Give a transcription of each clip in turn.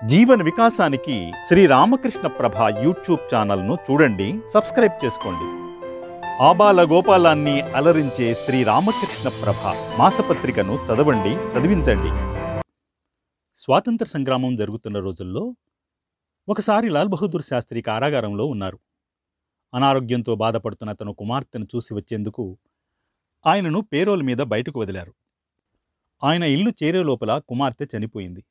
జీవన వికాసానికి శ్రీ రామకృష్ణ ప్రభ యూట్యూబ్ ఛానల్ను చూడండి, సబ్స్క్రైబ్ చేసుకోండి. ఆబాల గోపాలాన్ని అలరించే శ్రీ రామకృష్ణ ప్రభ మాసపత్రికను చదవండి, చదివించండి. స్వాతంత్ర సంగ్రామం జరుగుతున్న రోజుల్లో ఒకసారి లాల్ బహదూర్ శాస్త్రి కారాగారంలో ఉన్నారు. అనారోగ్యంతో బాధపడుతున్న తన కుమార్తెను చూసి వచ్చేందుకు ఆయనను పేరోల్ మీద బయటకు వదిలారు. ఆయన ఇల్లు చేరే లోపల కుమార్తె చనిపోయింది.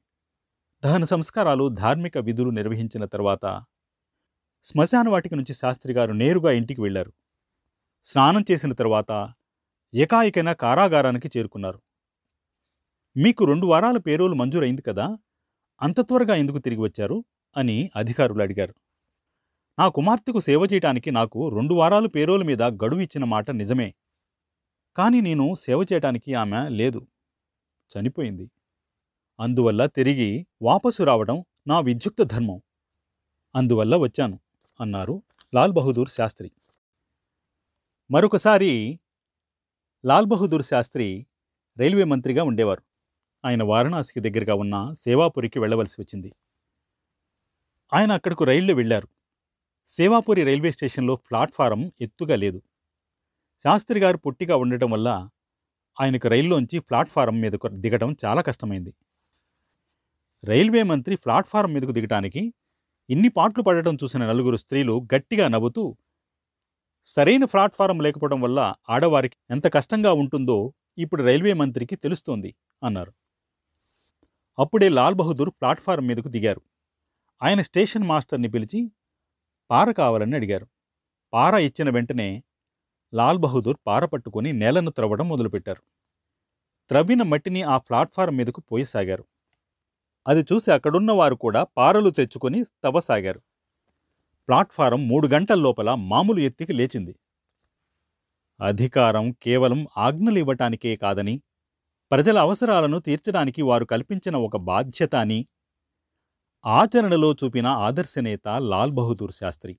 దహన సంస్కారాలు, ధార్మిక విధులు నిర్వహించిన తర్వాత శ్మశానవాటిక నుంచి శాస్త్రిగారు నేరుగా ఇంటికి వెళ్లారు. స్నానం చేసిన తర్వాత ఏకాఏకైనా కారాగారానికి చేరుకున్నారు. మీకు 2 వారాల పేరోలు మంజూరైంది కదా, అంత త్వరగా ఎందుకు తిరిగి వచ్చారు అని అధికారులు అడిగారు. నా కుమార్తెకు సేవ చేయటానికి నాకు 2 వారాలు పేరోలు మీద గడువు ఇచ్చిన మాట నిజమే, కానీ నేను సేవ చేయటానికి ఆమె లేదు, చనిపోయింది. అందువల్ల తిరిగి వాపసు రావడం నా విద్యుక్త ధర్మం, అందువల్ల వచ్చాను అన్నారు లాల్ బహదూర్ శాస్త్రి. మరొకసారి లాల్ బహదూర్ శాస్త్రి రైల్వే మంత్రిగా ఉండేవారు. ఆయన వారణాసికి దగ్గరగా ఉన్న సేవాపురికి వెళ్లవలసి వచ్చింది. ఆయన అక్కడకు రైల్లో వెళ్లారు. సేవాపురి రైల్వే స్టేషన్లో ప్లాట్ఫారం ఎత్తుగా లేదు. శాస్త్రి గారు పొట్టిగా ఉండటం వల్ల ఆయనకు రైల్లోంచి ప్లాట్ఫారం మీదకు దిగడం చాలా కష్టమైంది. రైల్వే మంత్రి ప్లాట్ఫారం మీదకు దిగటానికి ఇన్ని పాట్లు పడటం చూసిన 4 స్త్రీలు గట్టిగా నవ్వుతూ, సరైన ప్లాట్ఫారం లేకపోవడం వల్ల ఆడవారికి ఎంత కష్టంగా ఉంటుందో ఇప్పుడు రైల్వే మంత్రికి తెలుస్తోంది అన్నారు. అప్పుడే లాల్ బహదూర్ ప్లాట్ఫారం మీదకు దిగారు. ఆయన స్టేషన్ మాస్టర్ని పిలిచి పార కావాలని అడిగారు. పార ఇచ్చిన వెంటనే లాల్ బహదూర్ పార పట్టుకుని నేలను త్రవ్వడం మొదలుపెట్టారు. త్రవ్విన మట్టిని ఆ ప్లాట్ఫారం మీదకు పోయసాగారు. అది చూసి అక్కడున్న వారు కూడా పారలు తెచ్చుకొని తవ్వసాగారు. ప్లాట్ఫారం 3 గంటల లోపల మామూలు ఎత్తికి లేచింది. అధికారం కేవలం ఆజ్ఞలు ఇవ్వటానికే కాదని, ప్రజల అవసరాలను తీర్చడానికి వారు కల్పించిన ఒక బాధ్యత అని ఆచరణలో చూపిన ఆదర్శనేత లాల్ బహదూర్ శాస్త్రి.